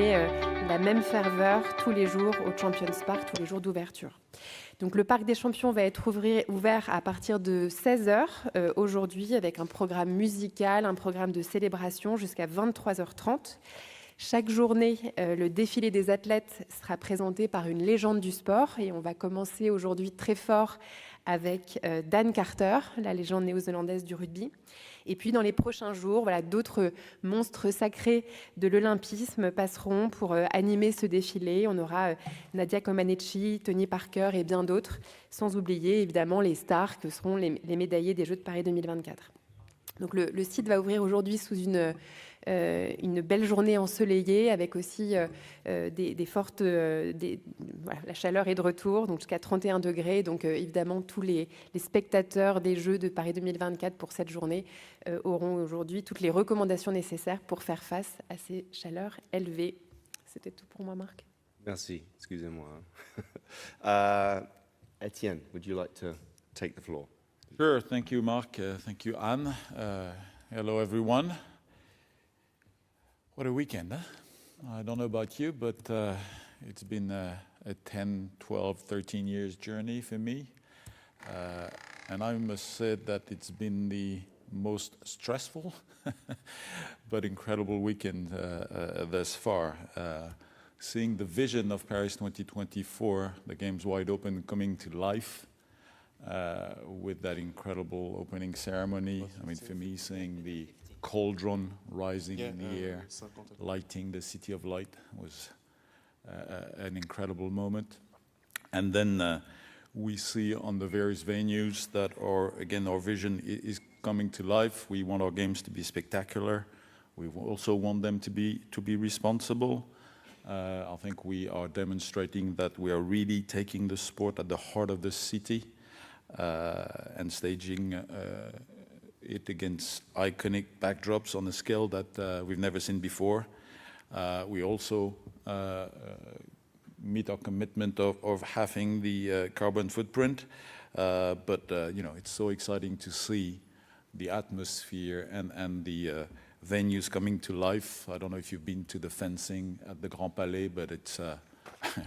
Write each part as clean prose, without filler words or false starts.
donner la même ferveur tous les jours au Champions Park, tous les jours d'ouverture. Donc le Parc des Champions va être ouvert à partir de 16h aujourd'hui avec un programme musical, un programme de célébration jusqu'à 23h30. Chaque journée, le défilé des athlètes sera présenté par une légende du sport et on va commencer aujourd'hui très fort avec Dan Carter, la légende néo-zélandaise du rugby. Et puis dans les prochains jours, voilà, d'autres monstres sacrés de l'olympisme passeront pour animer ce défilé. On aura Nadia Comaneci, Tony Parker et bien d'autres, sans oublier évidemment les stars que seront les médaillés des Jeux de Paris 2024. Donc le site va ouvrir aujourd'hui sous une belle journée ensoleillée avec aussi des fortes... voilà, la chaleur est de retour, donc jusqu'à 31 degrés. Donc évidemment, tous les spectateurs des Jeux de Paris 2024 pour cette journée auront aujourd'hui toutes les recommandations nécessaires pour faire face à ces chaleurs élevées. C'était tout pour moi, Marc. Merci, excusez-moi. Etienne, would you like to take the floor? Sure, thank you, Mark. Thank you, Anne. Hello, everyone. What a weekend, huh? I don't know about you, but it's been a 10, 12, 13 years journey for me. And I must say that it's been the most stressful but incredible weekend thus far. Seeing the vision of Paris 2024, the Games Wide Open, coming to life with that incredible opening ceremony. I mean, for me, seeing the cauldron rising in the air, lighting the City of Light was an incredible moment. And then we see on the various venues that our vision is coming to life. We want our games to be spectacular. We also want them to be responsible. I think we are demonstrating that we are really taking the sport at the heart of the city and staging it against iconic backdrops on a scale that we've never seen before. We also meet our commitment of having the carbon footprint, but you know, it's so exciting to see the atmosphere and the venues coming to life. I don't know if you've been to the fencing at the Grand Palais, but it's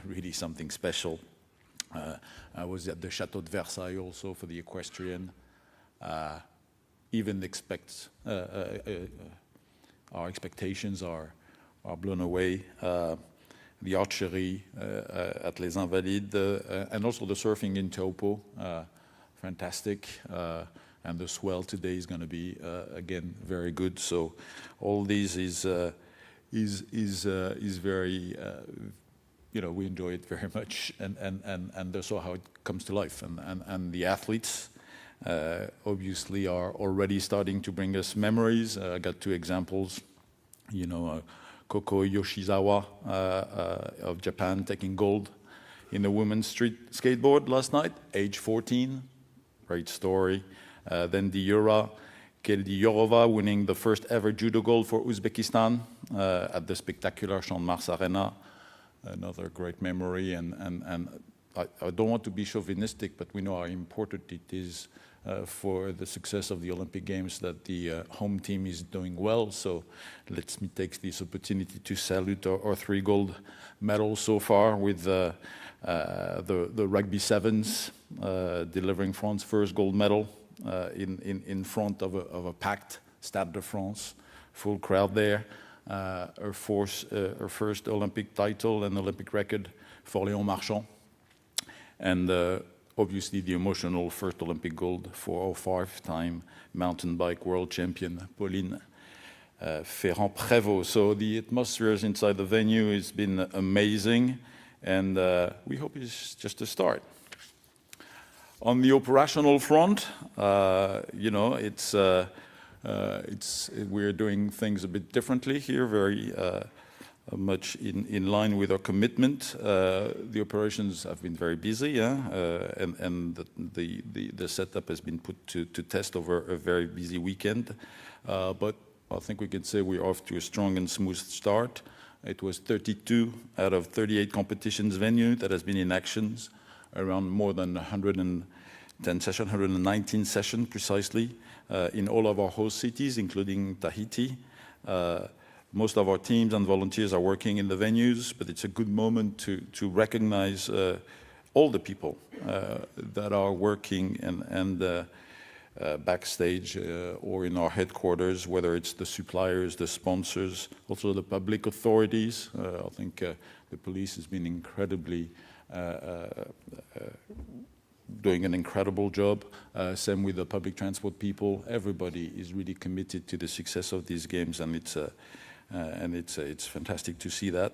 really something special. I was at the Château de Versailles also for the equestrian. Even our expectations are blown away. The archery at Les Invalides, and also the surfing in Taupo, fantastic. And the swell today is going to be again very good. So all these is very, you know, we enjoy it very much, and that's how it comes to life. And the athletes obviously are already starting to bring us memories. I got two examples, you know, Koko Yoshizawa of Japan taking gold in the women's street skateboard last night, age 14, great story. Then Diura Keldiyorova winning the first ever judo gold for Uzbekistan at the spectacular Champ de Mars Arena. Another great memory, and I don't want to be chauvinistic, but we know how important it is for the success of the Olympic Games that the home team is doing well. So let me take this opportunity to salute our 3 gold medals so far with the rugby sevens delivering France's first gold medal in front of a packed Stade de France, full crowd there. Her first Olympic title and Olympic record for Léon Marchand. And obviously the emotional first Olympic gold for our 5-time mountain bike world champion, Pauline Ferrand-Prévot. So the atmosphere inside the venue has been amazing, and we hope it's just a start. On the operational front, you know, we're doing things a bit differently here, very much in line with our commitment. The operations have been very busy, and the setup has been put to test over a very busy weekend. But I think we can say we're off to a strong and smooth start. It was 32 out of 38 competitions venue that has been in actions, around more than 110 sessions, 119 sessions precisely, in all of our host cities, including Tahiti. most of our teams and volunteers are working in the venues, but it's a good moment to recognize all the people that are working and backstage or in our headquarters, whether it's the suppliers, the sponsors, also the public authorities. I think the police has been incredibly doing an incredible job. Same with the public transport people. Everybody is really committed to the success of these games, and it's fantastic to see that.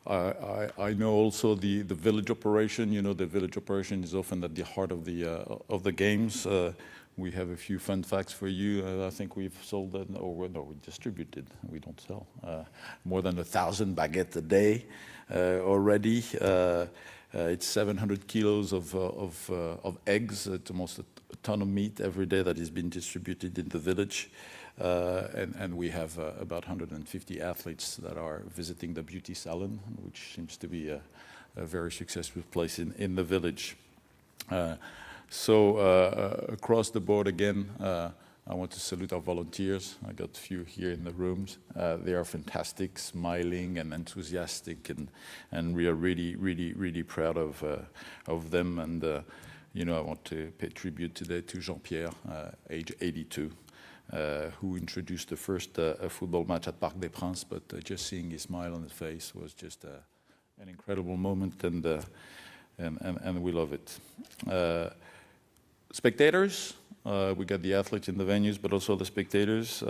I know also the village operation. You know, the village operation is often at the heart of the games. We have a few fun facts for you. I think we've sold, we distributed, we don't sell, more than 1,000 baguettes a day already. It's 700 kilos of eggs. It's almost a ton of meat every day that is being distributed in the village. And we have about 150 athletes that are visiting the beauty salon, which seems to be a very successful place in the village. So across the board again, I want to salute our volunteers. I got a few here in the rooms. They are fantastic, smiling and enthusiastic, and we are really proud of them. And you know, I want to pay tribute today to Jean-Pierre, age 82. Who introduced the first football match at Parc des Princes, but just seeing his smile on his face was just an incredible moment, and we love it. Spectators, we got the athletes in the venues, but also the spectators.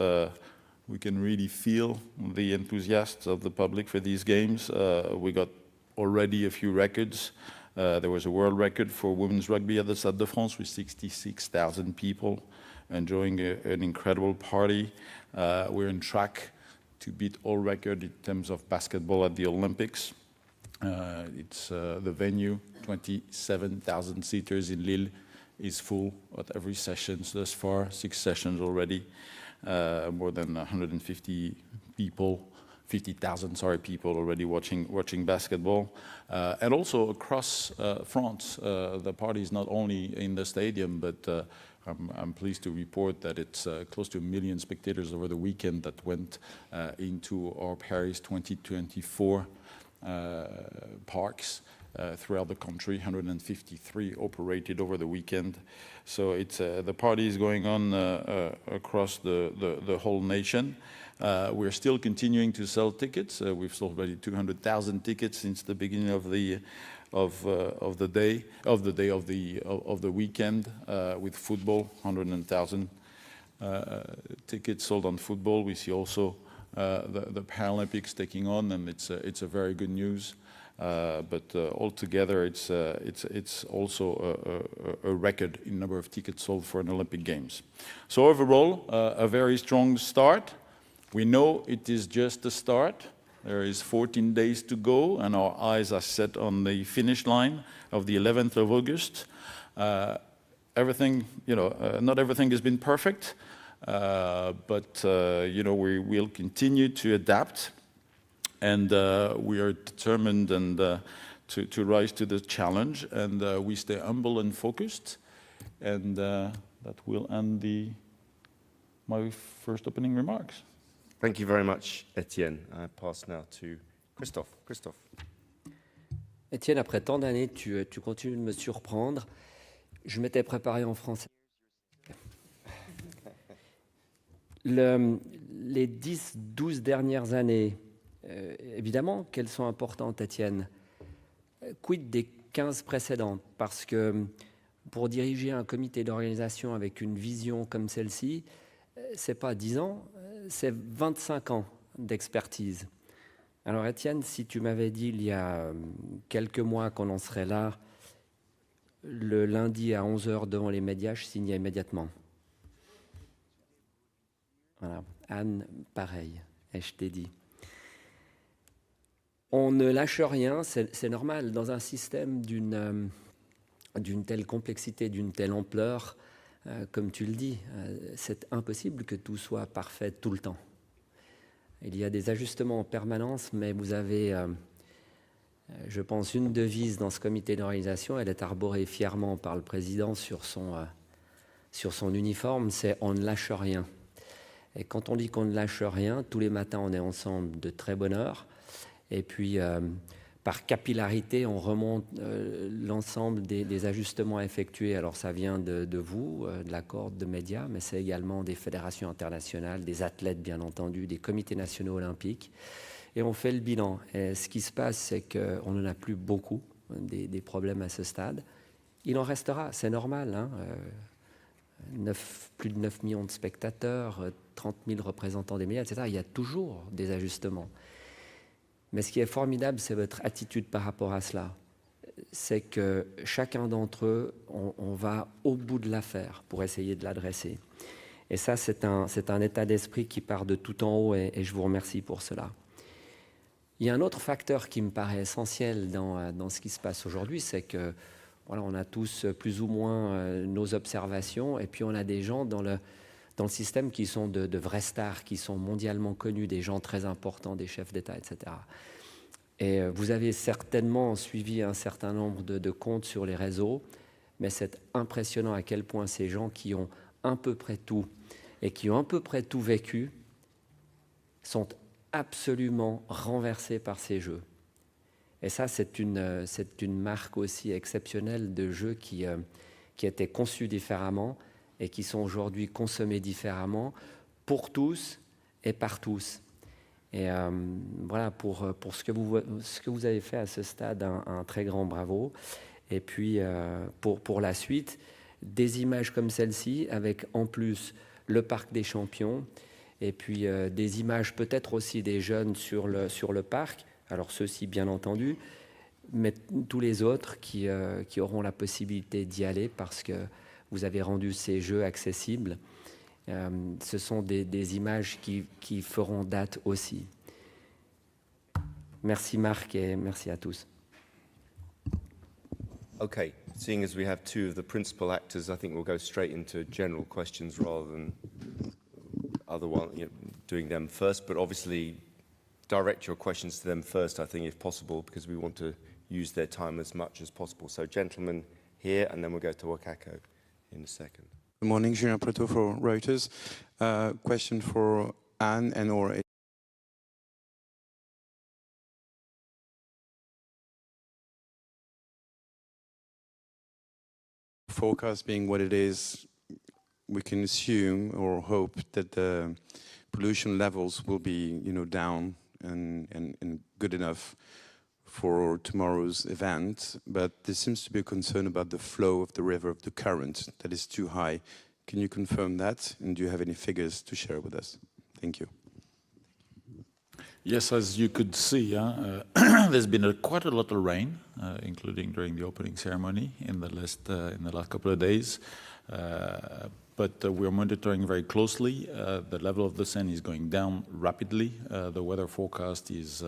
We can really feel the enthusiasm of the public for these games. We got already a few records. There was a world record for women's rugby at the Stade de France with 66,000 people enjoying an incredible party. We're on track to beat all record in terms of basketball at the Olympics. It's the venue, 27,000 seaters in Lille, is full at every session thus far, 6 sessions already. More than 150 people, 50,000 people already watching basketball. And also across France, the party is not only in the stadium, but I'm pleased to report that it's close to 1 million spectators over the weekend that went into our Paris 2024 parks throughout the country. 153 operated over the weekend. So it's the party is going on across the whole nation. We're still continuing to sell tickets. We've sold already 200,000 tickets since the beginning of the weekend with football. 100,000 tickets sold on football. We see also the Paralympics taking on, and it's a very good news. But altogether, it's also a record in number of tickets sold for an Olympic Games. So overall, a very strong start. We know it is just a start. There is 14 days to go, and our eyes are set on the finish line of the 11th of August. Everything, not everything has been perfect, but we will continue to adapt, and we are determined and to rise to the challenge, and we stay humble and focused, and that will end my first opening remarks. Thank you very much, Etienne. I pass now to Christophe. Christophe. Etienne, après tant d'années, tu continues de me surprendre. Je m'étais préparé en français. Les 10-12 dernières années, évidemment qu'elles sont importantes, Etienne. Quid des 15 précédentes? Parce que pour diriger un comité d'organisation avec une vision comme celle-ci, c'est pas 10 ans, c'est 25 ans d'expertise. Alors Etienne, si tu m'avais dit il y a quelques mois qu'on en serait là, le lundi à 11h devant les médias, je signais immédiatement. Voilà. Anne, pareil, et je t'ai dit. On ne lâche rien, c'est normal. Dans un système d'une telle complexité, d'une telle ampleur, comme tu le dis, c'est impossible que tout soit parfait tout le temps. Il y a des ajustements en permanence, mais vous avez, je pense, une devise dans ce comité d'organisation. Elle est arborée fièrement par le président sur son uniforme, c'est « on ne lâche rien ». Et quand on dit qu'on ne lâche rien, tous les matins on est ensemble de très bonne heure. Et puis par capillarité, on remonte l'ensemble des ajustements effectués. Alors ça vient de vous, de la cohorte de médias, mais c'est également des fédérations internationales, des athlètes bien entendu, des comités nationaux olympiques. Et on fait le bilan. Et ce qui se passe, c'est qu'on n'en a plus beaucoup, des problèmes à ce stade. Il en restera, c'est normal. Hein, plus de 9 millions de spectateurs, 30 000 représentants des médias, etc. Il y a toujours des ajustements. Mais ce qui est formidable, c'est votre attitude par rapport à cela. C'est que chacun d'entre eux, on va au bout de l'affaire pour essayer de l'adresser. Et ça, c'est un état d'esprit qui part de tout en haut, et je vous remercie pour cela. Il y a un autre facteur qui me paraît essentiel dans ce qui se passe aujourd'hui, c'est que voilà, on a tous plus ou moins nos observations, et puis on a des gens dans le système qui sont de vrais stars, qui sont mondialement connus, des gens très importants, des chefs d'État, etc. Et vous avez certainement suivi un certain nombre de comptes sur les réseaux, mais c'est impressionnant à quel point ces gens qui ont à peu près tout et qui ont à peu près tout vécu sont absolument renversés par ces jeux. Et ça, c'est une marque aussi exceptionnelle de jeux qui étaient conçus différemment et qui sont aujourd'hui consommés différemment pour tous et par tous. Et voilà, pour ce que vous avez fait à ce stade, un très grand bravo. Et puis, pour la suite, des images comme celle-ci, avec en plus le Parc des Champions, et puis des images peut-être aussi des jeunes sur le parc, alors ceux-ci bien entendu, mais tous les autres qui auront la possibilité d'y aller parce que vous avez rendu ces jeux accessibles. Ce sont des images qui feront date aussi. Merci Marc et merci à tous. Okay, seeing as we have two of the principal actors, I think we'll go straight into general questions rather than doing them first. But obviously, direct your questions to them first, I think, if possible, because we want to use their time as much as possible. So, gentlemen here, and then we'll go to Wakako in a second. Good morning, Julien Preto for Reuters. Question for Anne and/or forecast being what it is, we can assume or hope that the pollution levels will be, down and good enough for tomorrow's event. But there seems to be a concern about the flow of the river, of the current, that is too high. Can you confirm that? And do you have any figures to share with us? Thank you. Yes, as you could see, there's been quite a lot of rain, including during the opening ceremony in the last couple of days. But we're monitoring very closely. The level of the Seine is going down rapidly. The weather forecast is,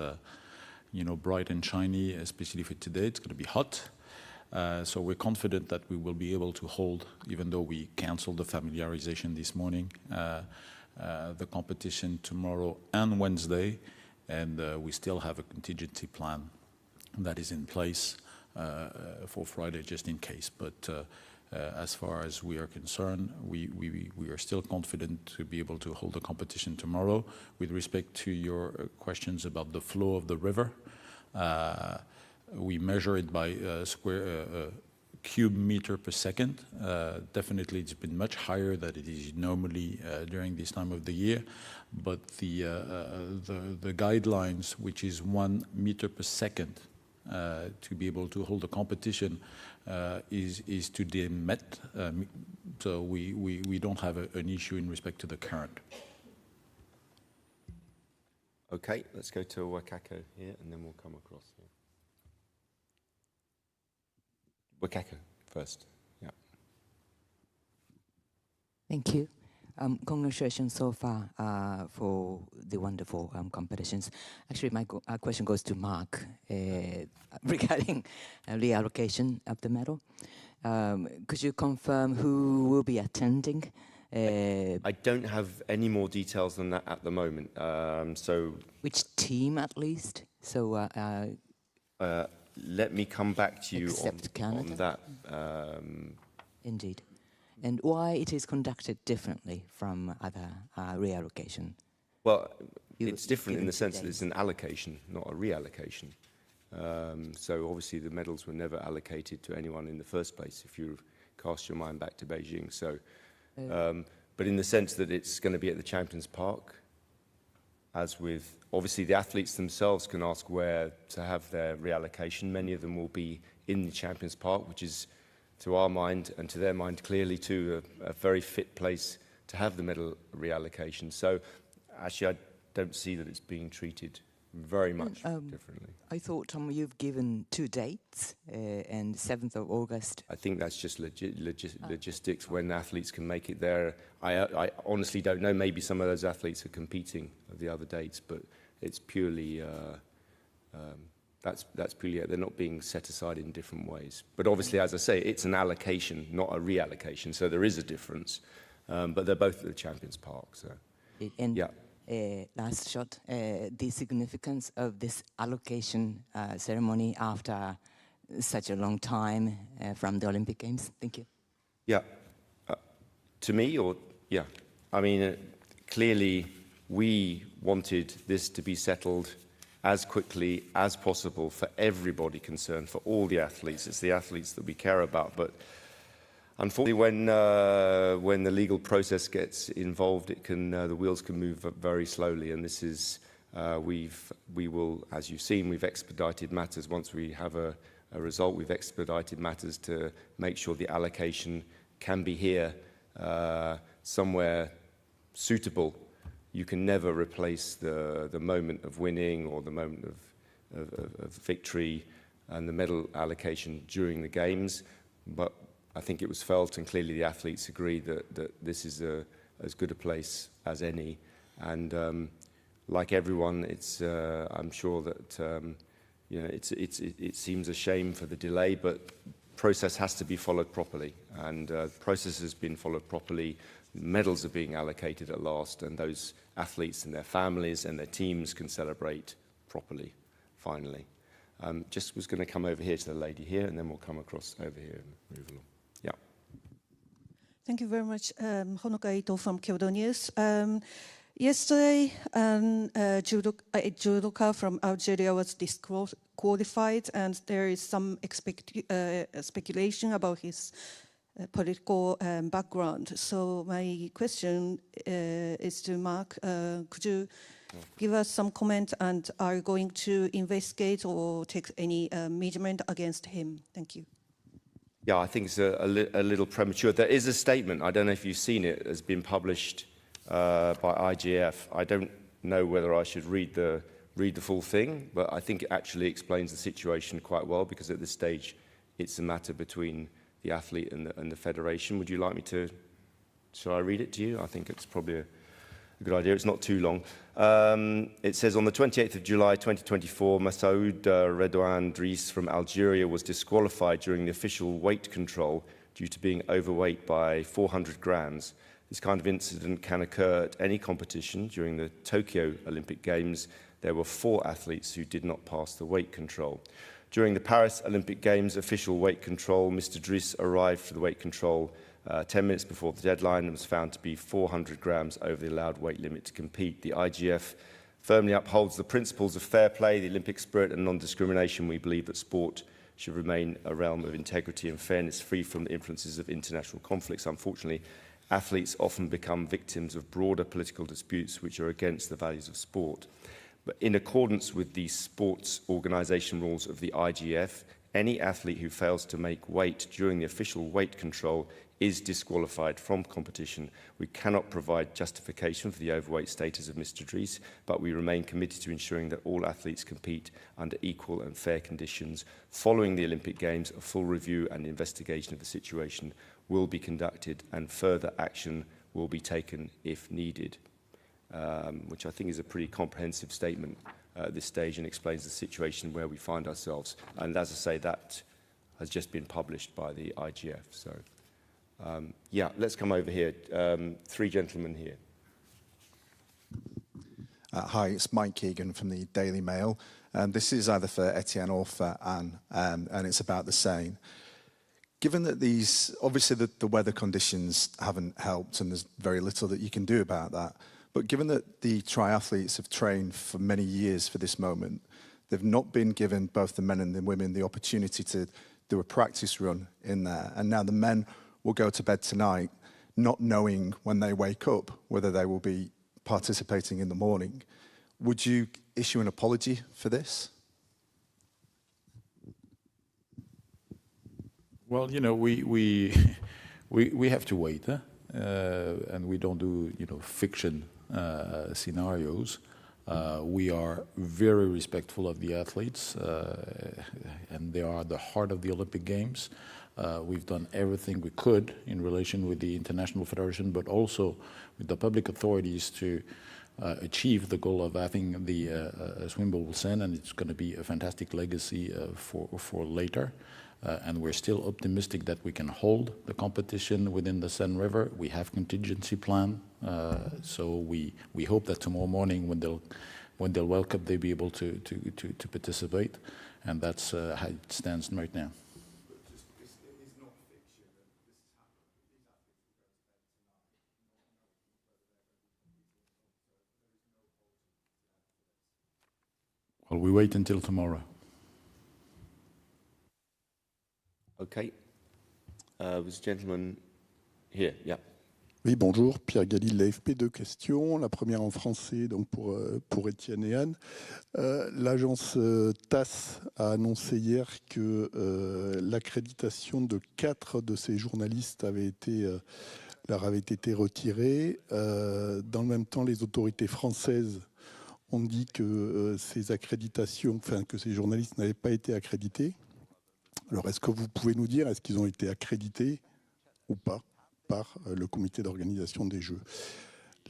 bright and shiny, especially for today. It's going to be hot. So we're confident that we will be able to hold, even though we canceled the familiarization this morning, the competition tomorrow and Wednesday. And we still have a contingency plan that is in place for Friday, just in case. But as far as we are concerned, we are still confident to be able to hold the competition tomorrow. With respect to your questions about the flow of the river, we measure it by cube meter per second. Definitely it's been much higher than it is normally during this time of the year, but the guidelines, which is 1 meter per second to be able to hold a competition, is to be met. So we don't have an issue in respect to the current. Okay, let's go to Wakako here, and then we'll come across here. Wakako first. Yeah. Thank you. Congratulations so far for the wonderful competitions. Actually, my question goes to Mark regarding reallocation of the medal. Could you confirm who will be attending? I don't have any more details than that at the moment. So which team, at least? So let me come back to you on that. Indeed. and why it is conducted differently from other reallocation? Well, it's different in the sense that it's an allocation, not a reallocation. So obviously the medals were never allocated to anyone in the first place, if you cast your mind back to Beijing. So, but in the sense that it's going to be at the Champions Park, as with, obviously the athletes themselves can ask where to have their reallocation. Many of them will be in the Champions Park, which is, to our mind and to their mind, clearly too a very fit place to have the medal reallocation. So actually I don't see that it's being treated very much differently. I thought, Tom, you've given 2 dates, and 7th of August. I think that's just logistics, when athletes can make it there. I honestly don't know. Maybe some of those athletes are competing at the other dates, but it's purely, that's purely, they're not being set aside in different ways. But obviously, as I say, it's an allocation, not a reallocation, so there is a difference. But they're both at the Champions Park, so, And yeah. Last shot, the significance of this allocation ceremony after such a long time from the Olympic Games. Thank you. Yeah. To me, or, yeah. I mean, clearly we wanted this to be settled as quickly as possible for everybody concerned, for all the athletes. It's the athletes that we care about, but unfortunately, when the legal process gets involved, it can the wheels can move very slowly. And this is we will, as you've seen, we've expedited matters. Once we have a result, we've expedited matters to make sure the allocation can be here somewhere suitable. You can never replace the moment of winning or the moment of victory and the medal allocation during the games, but I think it was felt, and clearly the athletes agreed, that this is as good a place as any. And like everyone, it's I'm sure that you know it seems a shame for the delay, but process has to be followed properly, and process has been followed properly. Medals are being allocated at last, and those athletes and their families and their teams can celebrate properly, finally. Just was going to come over here to the lady here, and then we'll come across over here and move along. Yeah. Thank you very much. Honoka Ito from Kyodo News. Yesterday, a judoka from Algeria was disqualified, and there is some speculation about his political background. So my question is to Mark. Could you give us some comment, and are you going to investigate or take any measurement against him? Thank you. Yeah, I think it's a little premature. There is a statement, I don't know if you've seen it, has been published by IGF. I don't know whether I should read the full thing, but I think it actually explains the situation quite well, because at this stage it's a matter between the athlete and the federation. Would you like me to, shall I read it to you? I think it's probably a good idea. It's not too long. It says, on the 28th of July 2024, Massaoud Redouane Driss from Algeria was disqualified during the official weight control due to being overweight by 400 grams. This kind of incident can occur at any competition. During the Tokyo Olympic Games, there were 4 athletes who did not pass the weight control. During the Paris Olympic Games official weight control, Mr. Driss arrived for the weight control 10 minutes before the deadline and was found to be 400 grams over the allowed weight limit to compete. The IGF firmly upholds the principles of fair play, the Olympic spirit and non-discrimination. We believe that sport should remain a realm of integrity and fairness, free from the influences of international conflicts. Unfortunately, athletes often become victims of broader political disputes which are against the values of sport. But in accordance with the sports organisation rules of the IGF, any athlete who fails to make weight during the official weight control is disqualified from competition. We cannot provide justification for the overweight status of Mr. Driss, but we remain committed to ensuring that all athletes compete under equal and fair conditions. Following the Olympic Games, a full review and investigation of the situation will be conducted, and further action will be taken if needed. Which I think is a pretty comprehensive statement at this stage and explains the situation where we find ourselves. And as I say, that has just been published by the IGF. So, yeah, let's come over here. 3 gentlemen here. Hi, it's Mike Keegan from the Daily Mail. This is either for Etienne or for Anne, and it's about the same. given that obviously the weather conditions haven't helped and there's very little that you can do about that, but given that the triathletes have trained for many years for this moment, they've not been given, both the men and the women, the opportunity to do a practice run in there. And now the men will go to bed tonight not knowing when they wake up whether they will be participating in the morning. Would you issue an apology for this? Well, we have to wait, and we don't do fiction scenarios. We are very respectful of the athletes, and they are the heart of the Olympic Games. We've done everything we could in relation with the International Federation, but also with the public authorities to achieve the goal of having the swim send, and it's going to be a fantastic legacy for later. And we're still optimistic that we can hold the competition within the Seine River. We have contingency plan, so we hope that tomorrow morning when they'll wake up, they'll be able to participate, and that's how it stands right now. Well, we wait until tomorrow. Okay. Was gentleman here? Yeah. Oui, bonjour, Pierre Galli de l'AFP. Deux questions. La première en français, donc pour Étienne et Anne. L'agence TASS a annoncé hier que l'accréditation de 4 de ces journalistes leur avait été retirée. Dans le même temps, les autorités françaises ont dit que ces accréditations, que ces journalistes n'avaient pas été accrédités. Alors, est-ce que vous pouvez nous dire, est-ce qu'ils ont été accrédités ou pas par le comité d'organisation des Jeux?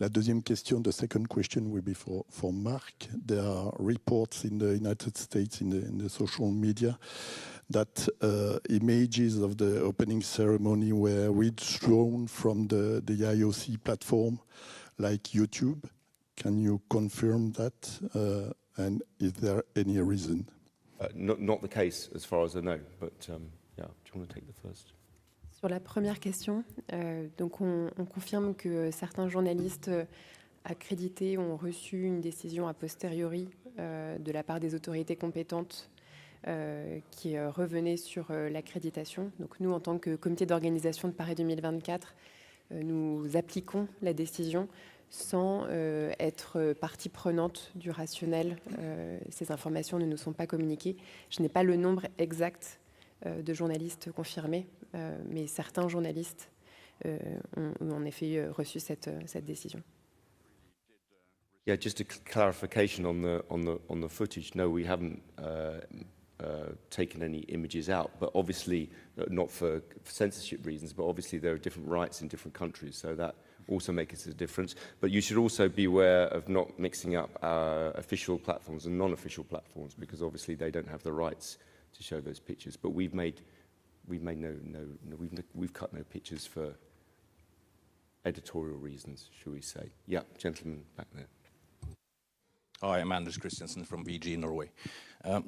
La deuxième question, the second question will be for Mark. There are reports in the United States in the social media that images of the opening ceremony were withdrawn from the IOC platform like YouTube. Can you confirm that? And is there any reason? Not the case as far as I know, but yeah, do you want to take the first? Sur la première question, donc on confirme que certains journalistes accrédités ont reçu une décision a posteriori de la part des autorités compétentes qui revenait sur l'accréditation. Donc nous, en tant que comité d'organisation de Paris 2024, nous appliquons la décision sans être partie prenante du rationnel. Ces informations ne nous sont pas communiquées. Je n'ai pas le nombre exact de journalistes confirmés, mais certains journalistes ont en effet reçu cette décision. Yeah, just a clarification on the footage. No, we haven't taken any images out, but obviously not for censorship reasons, but obviously there are different rights in different countries, so that also makes a difference. But you should also be aware of not mixing up our official platforms and non-official platforms, because obviously they don't have the rights to show those pictures. But we've cut no pictures for editorial reasons, shall we say? Yeah, gentleman back there. Hi, I'm Anders Christiansen from VG Norway.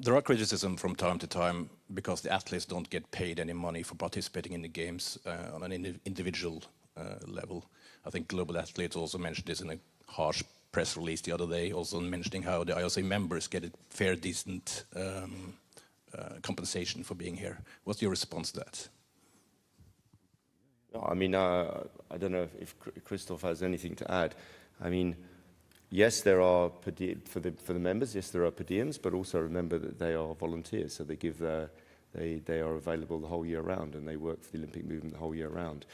There are criticism from time to time because the athletes don't get paid any money for participating in the games on an individual level. I think Global Athletes also mentioned this in a harsh press release the other day, also mentioning how the IOC members get a fair, decent compensation for being here. What's your response to that? I mean, I don't know if Christoph has anything to add. I mean, yes, there are for the members. Yes, there are per diems, but also remember that they are volunteers, so they are available the whole year round, and they work for the Olympic movement the whole year round.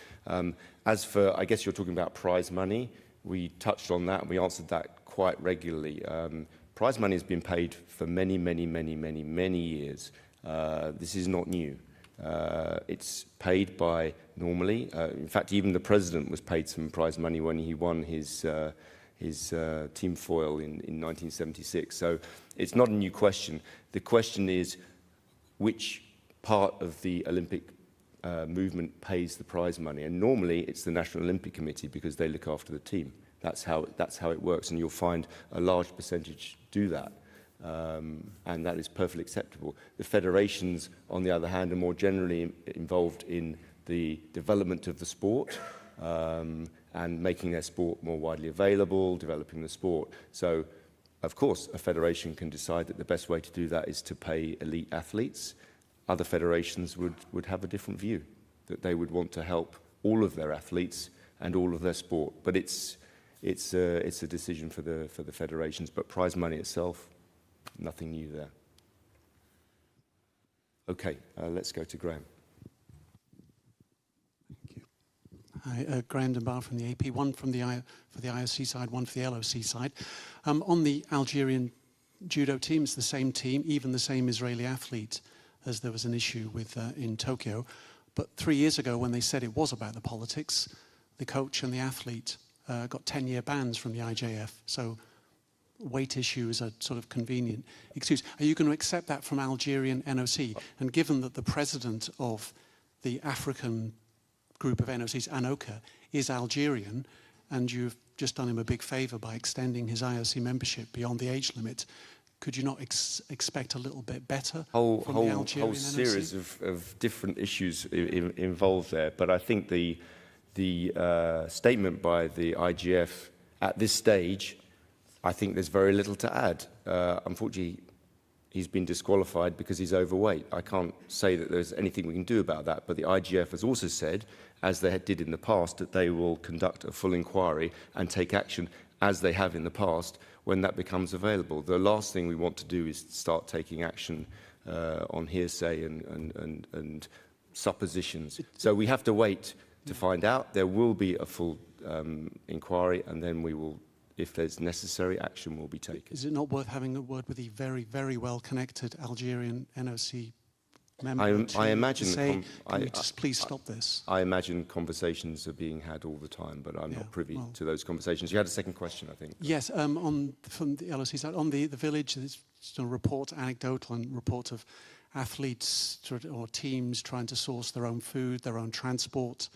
As for, I guess you're talking about prize money. We touched on that. We answered that quite regularly. Prize money has been paid for many years. This is not new. It's paid by normally. In fact, even the president was paid some prize money when he won his team foil in 1976. So it's not a new question. The question is which part of the Olympic movement pays the prize money, and normally it's the National Olympic Committee because they look after the team. That's how it works, and you'll find a large percentage do that. and that is perfectly acceptable. The federations, on the other hand, are more generally involved in the development of the sport and making their sport more widely available, developing the sport. So, of course, a federation can decide that the best way to do that is to pay elite athletes. Other federations would have a different view, that they would want to help all of their athletes and all of their sport. But it's a decision for the federations. But prize money itself, nothing new there. Okay, let's go to Graham. Thank you. Hi, Graham Dunbar from the AP. One from for the IOC side, one for the LOC side. On the Algerian judo team, it's the same team, even the same Israeli athlete, as there was an issue with in Tokyo. But 3 years ago, when they said it was about the politics, the coach and the athlete got 10-year bans from the IJF. So weight issues are sort of convenient excuse. Are you going to accept that from Algerian NOC? And given that the president of the African group of NOCs, Anoka, is Algerian, and you've just done him a big favor by extending his IOC membership beyond the age limit, could you not expect a little bit better from the Algerian whole series of different issues involved there. But I think the statement by the IGF at this stage, I think there's very little to add. Unfortunately, he's been disqualified because he's overweight. I can't say that there's anything we can do about that, but the IGF has also said, as they did in the past, that they will conduct a full inquiry and take action, as they have in the past, when that becomes available. The last thing we want to do is start taking action on hearsay and suppositions. So we have to wait to find out. There will be a full inquiry, and then we will, if there's necessary, action will be taken. Is it not worth having a word with the very, very well-connected Algerian NOC member I imagine to say, can we just please stop this? I imagine conversations are being had all the time, but I'm not privy to those conversations. You had a second question, I think. Yes, from the LOC side, on the village, there's a report, anecdotal and report of athletes or teams trying to source their own food, their own transport,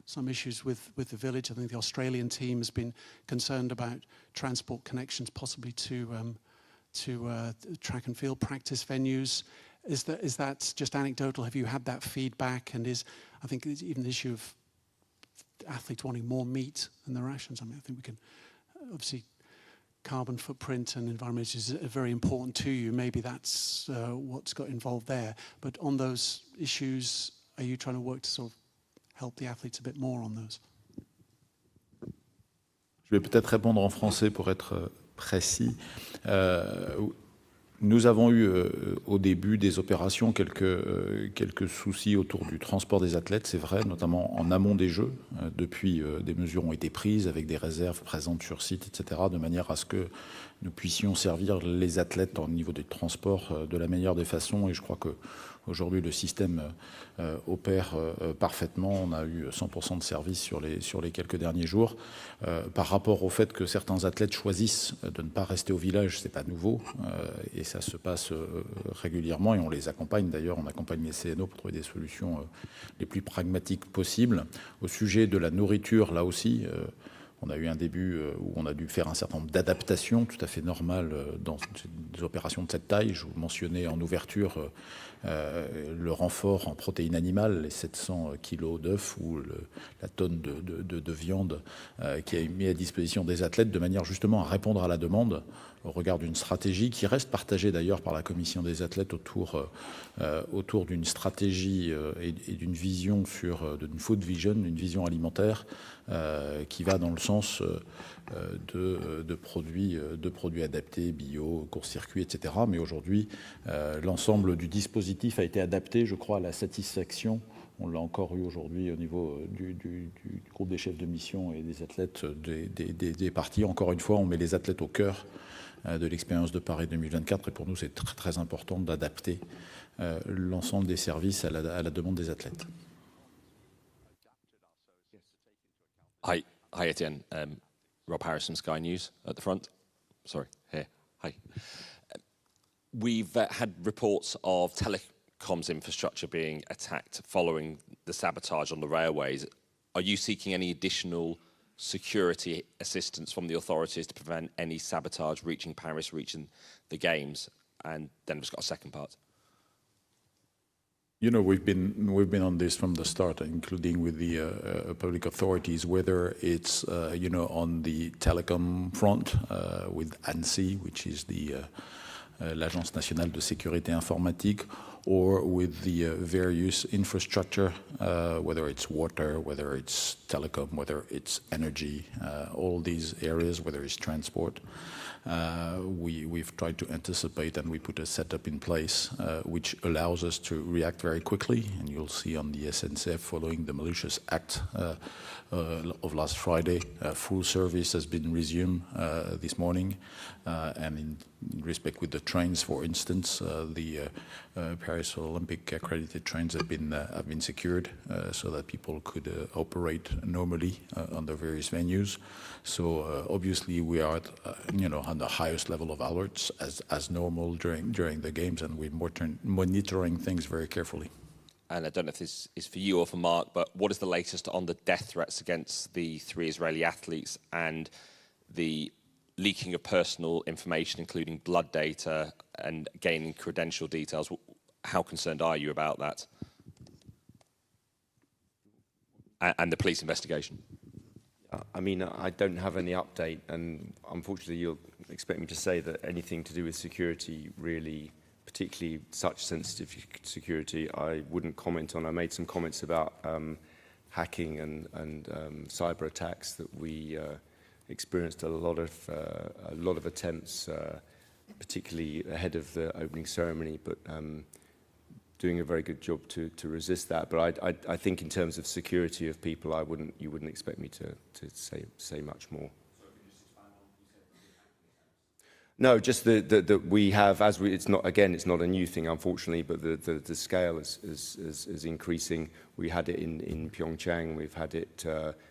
some issues with the village. I think the Australian team has been concerned about transport connections possibly to track and field practice venues. Is that just anecdotal? Have you had that feedback? And I think there's even the issue of athletes wanting more meat in their rations. I mean, I think we can, obviously, carbon footprint and environment is very important to you. Maybe that's what's got involved there. But on those issues, are you trying to work to sort of help the athletes a bit more on those? Je vais peut-être répondre en français pour être précis. Nous avons eu au début des opérations quelques soucis autour du transport des athlètes, c'est vrai, notamment en amont des Jeux. Depuis, des mesures ont été prises avec des réserves présentes sur site, etc., de manière à ce que nous puissions servir les athlètes au niveau des transports de la meilleure des façons. Et je crois qu'aujourd'hui, le système opère parfaitement. On a eu 100% de service sur les quelques derniers jours. Par rapport au fait que certains athlètes choisissent de ne pas rester au village, c'est pas nouveau. Et ça se passe régulièrement et on les accompagne. D'ailleurs, on accompagne les CNO pour trouver des solutions les plus pragmatiques possibles. Au sujet de la nourriture, là aussi, on a eu un début où on a dû faire un certain nombre d'adaptations tout à fait normales dans des opérations de cette taille. Je vous mentionnais en ouverture le renfort en protéines animales, les 700 kilos d'œufs ou la tonne de viande qui a mis à disposition des athlètes de manière justement à répondre à la demande au regard d'une stratégie qui reste partagée d'ailleurs par la commission des athlètes autour d'une stratégie et d'une vision d'une food vision, une vision alimentaire qui va dans le sens de produits adaptés, bio, court-circuit, etc. Mais aujourd'hui, l'ensemble du dispositif a été adapté, je crois, à la satisfaction. On l'a encore eu aujourd'hui au niveau du groupe des chefs de mission et des athlètes des parties. Encore une fois, on met les athlètes au cœur de l'expérience de Paris 2024 et pour nous, c'est très, très important d'adapter l'ensemble des services à la demande des athlètes. Hi Etienne. Rob Harris from Sky News at the front. Sorry, here. Hi. We've had reports of telecoms infrastructure being attacked following the sabotage on the railways. Are you seeking any additional security assistance from the authorities to prevent any sabotage reaching Paris, reaching the games? And then it's got a second part. You know, we've been on this from the start, including with the public authorities, whether it's you know, on the telecom front with ANSI, which is the l'Agence nationale de sécurité informatique, or with the various infrastructure, whether it's water, whether it's telecom, whether it's energy, all these areas, whether it's transport. We've tried to anticipate, and we put a setup in place which allows us to react very quickly. And you'll see on the SNCF, following the malicious act of last Friday, full service has been resumed this morning. And in respect with the trains, for instance, the Paris Olympic accredited trains have been secured so that people could operate normally on the various venues. So obviously we are at, you know, on the highest level of alerts as normal during the games, and we're monitoring things very carefully. And I don't know if this is for you or for Mark, but what is the latest on the death threats against the 3 Israeli athletes and the leaking of personal information, including blood data and gaining credential details? How concerned are you about that? And the police investigation? I mean, I don't have any update, and unfortunately you'll expect me to say that anything to do with security, really, particularly such sensitive security, I wouldn't comment on. I made some comments about hacking and cyber attacks that we experienced a lot of attempts, particularly ahead of the opening ceremony, but doing a very good job to resist that. But I think in terms of security of people, you wouldn't expect me to say much more. No, just that we have, it's not a new thing, unfortunately, but the scale is increasing. We had it in Pyeongchang, we've had it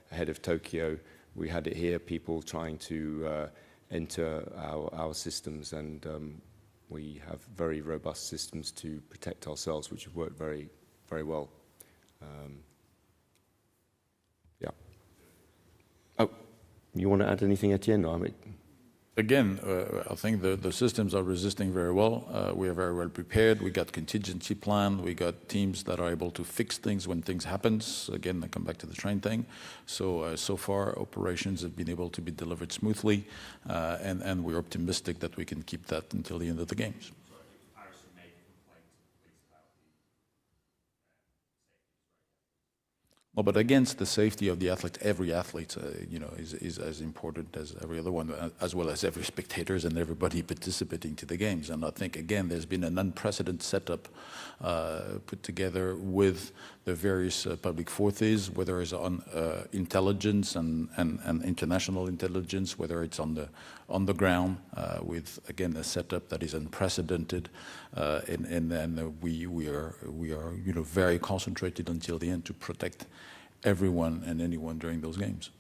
ahead of Tokyo, we had it here, people trying to enter our systems, and we have very robust systems to protect ourselves, which have worked very, very well. Yeah. Oh, you want to add anything, Etienne? No, I mean, Again, I think the systems are resisting very well. We are very well prepared. We got contingency plan. We got teams that are able to fix things when things happen. Again, I come back to the train thing. So far, operations have been able to be delivered smoothly, and we're optimistic that we can keep that until the end of the games. Well, but against the safety of the athlete, every athlete, you know, is as important as every other one, as well as every spectators and everybody participating to the games. And I think, again, there's been an unprecedented setup put together with the various public forces, whether it's on intelligence and international intelligence, whether it's on the ground, with, again, a setup that is unprecedented. And we are, you know, very concentrated until the end to protect everyone and anyone during those games.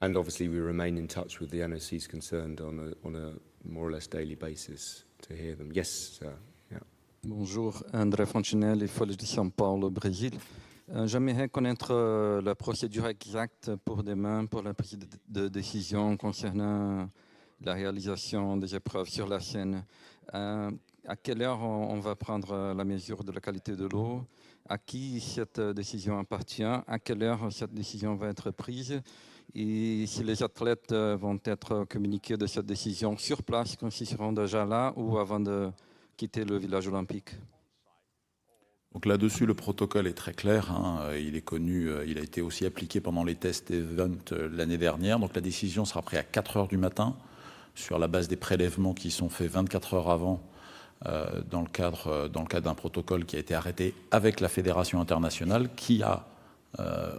And obviously we remain in touch with the NOCs concerned on a more or less daily basis to hear them. Yes, sir. Yeah. Bonjour, André Fontinelli, Folie de São Paulo, Brésil. J'aimerais connaître la procédure exacte pour demain pour la prise de décision concernant la réalisation des épreuves sur la scène. À quelle heure on va prendre la mesure de la qualité de l'eau? À qui cette décision appartient? À quelle heure cette décision va être prise? Et si les athlètes vont être communiqués de cette décision sur place quand ils seront déjà là ou avant de quitter le village olympique? Donc là-dessus, le protocole est très clair. Hein. Il est connu, il a été aussi appliqué pendant les tests event l'année dernière. Donc la décision sera prise à 4 heures du matin sur la base des prélèvements qui sont faits 24 heures avant dans le cadre d'un protocole qui a été arrêté avec la Fédération internationale qui a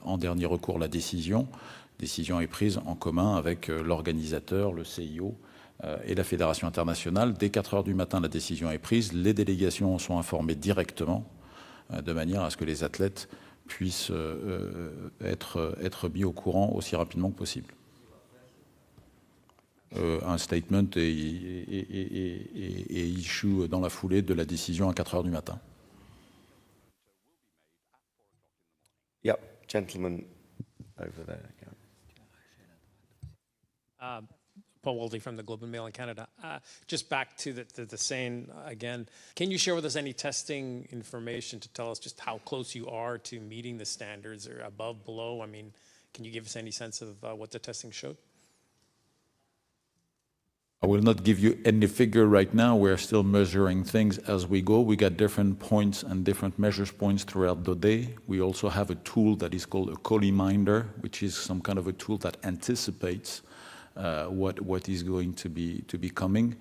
en dernier recours la décision. La décision est prise en commun avec l'organisateur, le CIO et la Fédération internationale. Dès 4 heures du matin, la décision est prise. Les délégations sont informées directement de manière à ce que les athlètes puissent être mis au courant aussi rapidement que possible. Un statement est issu dans la foulée de la décision à 4 heures du matin. Yep, gentleman over there. Yeah. Paul Waldy from the Globe and Mail in Canada. Just back to the saying again, can you share with us any testing information to tell us just how close you are to meeting the standards, or above, below? I mean, can you give us any sense of what the testing showed? I will not give you any figure right now. We're still measuring things as we go. We got different points and different measure points throughout the day. We also have a tool that is called a coliminder, which is some kind of a tool that anticipates what is going to be coming,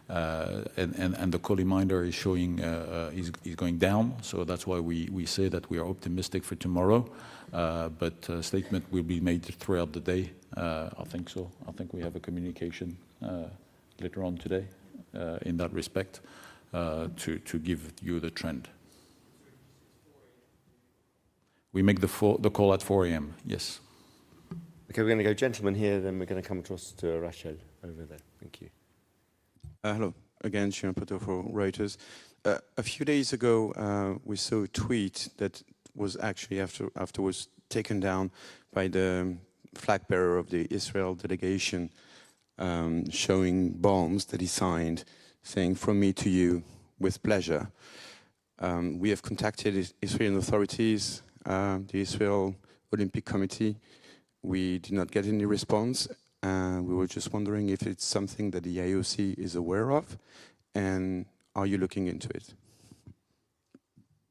and the coliminder is showing is going down. So that's why we say that we are optimistic for tomorrow. But a statement will be made throughout the day. I think so. I think we have a communication later on today in that respect to give you the trend. We make the call at 4 a.m. Yes. Okay, we're going to go gentleman here, then we're going to come across to Rachel over there. Thank you. Hello, again, Jean Pateau for Reuters. A few days ago, we saw a tweet that was actually afterwards taken down by the flag bearer of the Israel delegation, showing bombs that he signed, saying, "From me to you, with pleasure." We have contacted Israeli authorities, the Israel Olympic Committee. We did not get any response. We were just wondering if it's something that the IOC is aware of, and are you looking into it?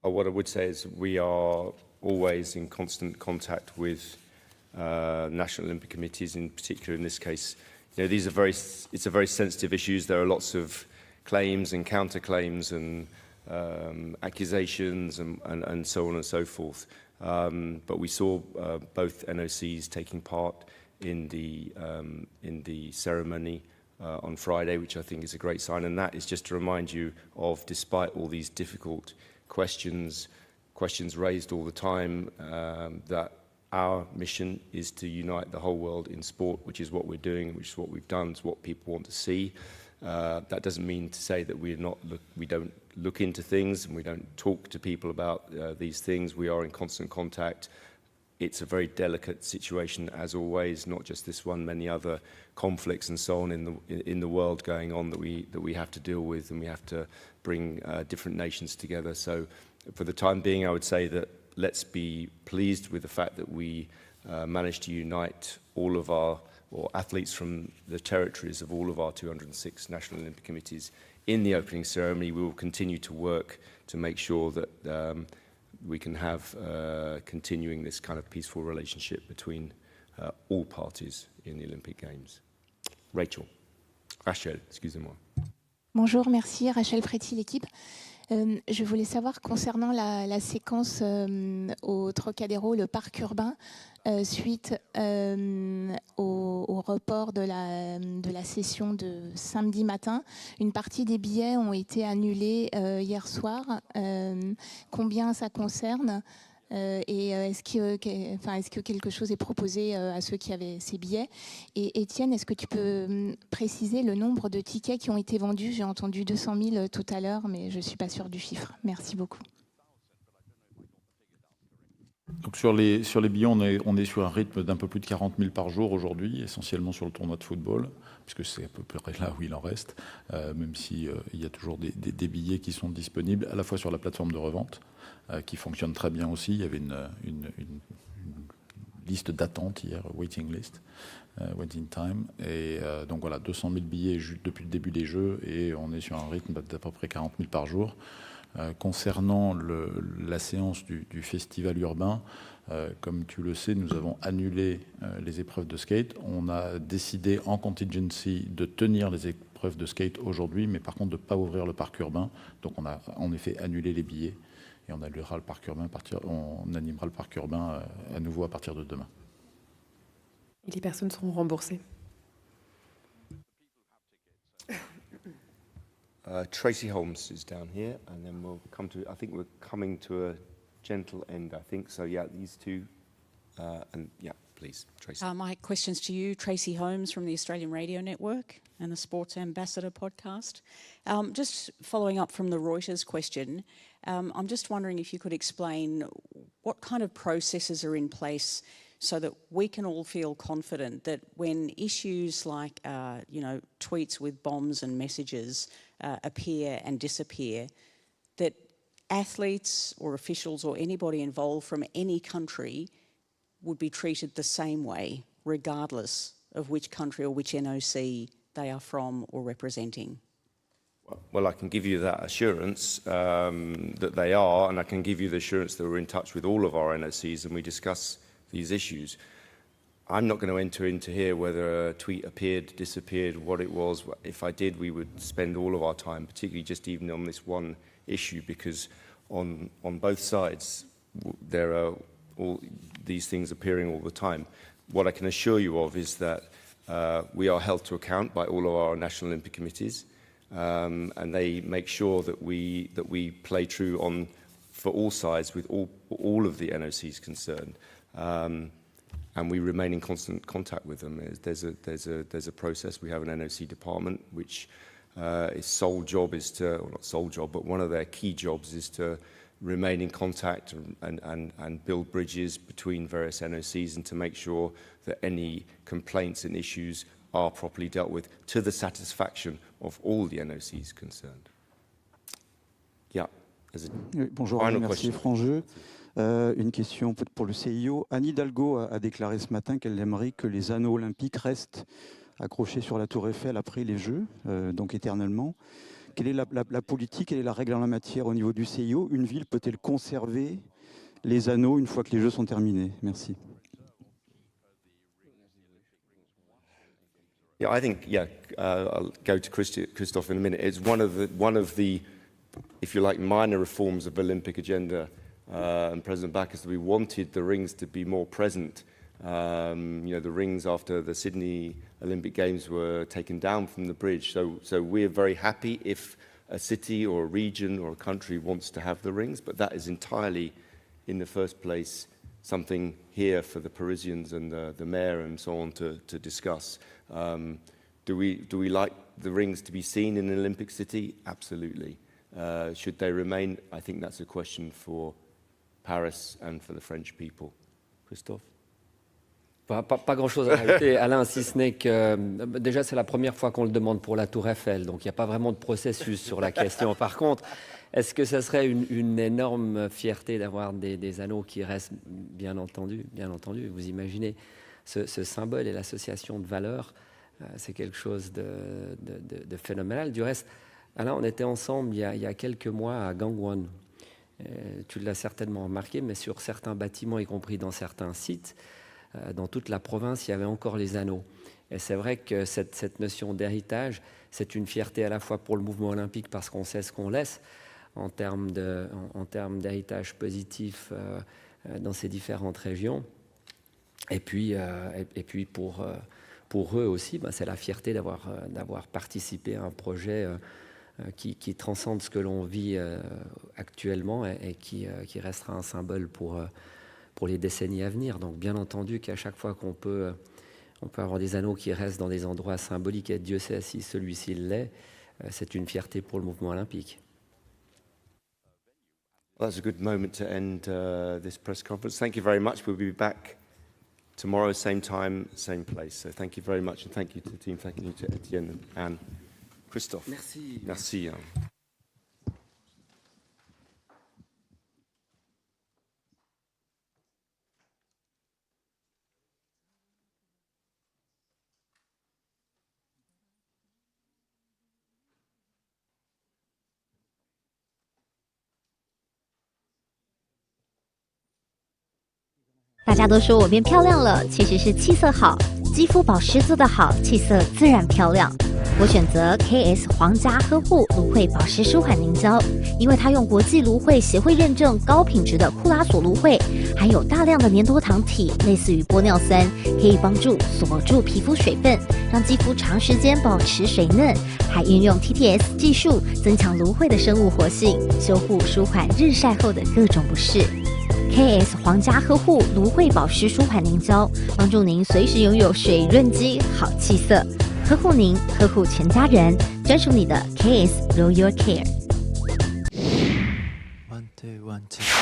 What I would say is we are always in constant contact with national Olympic committees, in particular in this case. You know, it's a very sensitive issues. There are lots of claims and counterclaims and accusations and so on and so forth. But we saw both NOCs taking part in the ceremony on Friday, which I think is a great sign. And that is just to remind you of, despite all these difficult questions raised all the time, that our mission is to unite the whole world in sport, which is what we're doing, which is what we've done, it's what people want to see. That doesn't mean to say that we don't look into things and we don't talk to people about these things. We are in constant contact. It's a very delicate situation, as always, not just this one, many other conflicts and so on in the world going on that we have to deal with, and we have to bring different nations together. So for the time being, I would say that let's be pleased with the fact that we managed to unite all of our athletes from the territories of all of our 206 National Olympic Committees in the opening ceremony. We will continue to work to make sure that we can have continuing this kind of peaceful relationship between all parties in the Olympic Games. Rachel, excusez-moi. Bonjour, merci. Rachel Fréty, l'équipe. Je voulais savoir, concernant la séquence au Trocadéro, le parc urbain, suite au report de la session de samedi matin, une partie des billets ont été annulés hier soir. Combien ça concerne et est-ce que quelque chose est proposé à ceux qui avaient ces billets? Et Étienne, est-ce que tu peux préciser le nombre de tickets qui ont été vendus? J'ai entendu 200 000 tout à l'heure, mais je ne suis pas sûre du chiffre. Merci beaucoup. Donc sur les billets, on est sur un rythme d'un peu plus de 40 000 par jour aujourd'hui, essentiellement sur le tournoi de football, puisque c'est à peu près là où il en reste, même s'il y a toujours des billets qui sont disponibles, à la fois sur la plateforme de revente, qui fonctionne très bien aussi. Il y avait une liste d'attente hier, waiting list, waiting time, et donc voilà, 200 000 billets depuis le début des Jeux, et on est sur un rythme d'à peu près 40 000 par jour. Concernant la séance du festival urbain, comme tu le sais, nous avons annulé les épreuves de skate. On a décidé en contingency de tenir les épreuves de skate aujourd'hui, mais par contre de ne pas ouvrir le parc urbain. Donc on a en effet annulé les billets et on annulera le parc urbain on animera le parc urbain à nouveau à partir de demain. Et les personnes seront remboursées. Tracy Holmes is down here, and then we'll come to, I think we're coming to a gentle end, I think. So yeah, these two, and yeah, please, Tracy. My question's to you, Tracy Holmes from the Australian Radio Network and the Sports Ambassador podcast. Just following up from the Reuters question, I'm just wondering if you could explain what kind of processes are in place so that we can all feel confident that when issues like, tweets with bombs and messages appear and disappear, that athletes or officials or anybody involved from any country would be treated the same way, regardless of which country or which NOC they are from or representing? Well, I can give you that assurance that they are, and I can give you the assurance that we're in touch with all of our NOCs and we discuss these issues. I'm not going to enter into here whether a tweet appeared, disappeared, what it was. If I did, we would spend all of our time, particularly just even on this one issue, because on both sides there are all these things appearing all the time. What I can assure you of is that we are held to account by all of our national Olympic committees, and they make sure that we play true on for all sides with all of the NOCs concerned. And we remain in constant contact with them. There's a process. We have an NOC department which its sole job is to, well, not sole job, but one of their key jobs is to remain in contact and build bridges between various NOCs and to make sure that any complaints and issues are properly dealt with to the satisfaction of all the NOCs concerned. Yeah. Bonjour, merci Frangeux. Une question pour le CIO. Anne Hidalgo a déclaré ce matin qu'elle aimerait que les anneaux olympiques restent accrochés sur la Tour Eiffel après les Jeux, donc éternellement. Quelle est la politique, quelle est la règle en la matière au niveau du CIO? Une ville peut-elle conserver les anneaux une fois que les Jeux sont terminés? Merci. Yeah, I think, I'll go to Christophe in a minute. It's one of the, if you like, minor reforms of Olympic agenda. And President Backus, we wanted the rings to be more present. The rings after the Sydney Olympic Games were taken down from the bridge. So we're very happy if a city or a region or a country wants to have the rings, but that is entirely, in the first place, something here for the Parisians and the mayor and so on to discuss. Do we like the rings to be seen in an Olympic city? Absolutely. Should they remain? I think that's a question for Paris and for the French people. Christophe? Pas grand-chose à rajouter, Alain, si ce n'est que déjà c'est la première fois qu'on le demande pour la Tour Eiffel, donc il n'y a pas vraiment de processus sur la question. Par contre, est-ce que ça serait une énorme fierté d'avoir des anneaux qui restent, bien entendu, vous imaginez, ce symbole et l'association de valeurs, c'est quelque chose de phénoménal. Du reste, Alain, on était ensemble il y a quelques mois à Gangwon. Tu l'as certainement remarqué, mais sur certains bâtiments, y compris dans certains sites, dans toute la province, il y avait encore les anneaux. Et c'est vrai que cette notion d'héritage, c'est une fierté à la fois pour le mouvement olympique parce qu'on sait ce qu'on laisse en termes d'héritage positif dans ces différentes régions. Et puis pour eux aussi, c'est la fierté d'avoir participé à un projet qui transcende ce que l'on vit actuellement et qui restera un symbole pour les décennies à venir. Donc bien entendu qu'à chaque fois qu'on peut avoir des anneaux qui restent dans des endroits symboliques, et Dieu sait si celui-ci l'est, c'est une fierté pour le mouvement olympique. Well, that's a good moment to end this press conference. Thank you very much. We'll be back tomorrow, same time, same place. So thank you very much, and thank you to the team. Thank you to Etienne and Anne. Christophe. Merci. Merci.大家都说我变漂亮了，其实是气色好，肌肤保湿做得好，气色自然漂亮。我选择 KS 皇家呵护芦荟保湿舒缓凝胶，因为它用国际芦荟协会认证高品质的库拉索芦荟，含有大量的粘多糖体，类似于玻尿酸，可以帮助锁住皮肤水分，让肌肤长时间保持水嫩，还运用 TTS 技术增强芦荟的生物活性，修护舒缓日晒后的各种不适。KS 皇家呵护芦荟保湿舒缓凝胶，帮助您随时拥有水润肌、好气色，呵护您，呵护全家人，专属你的 KS Royal Care。 1 2 1 2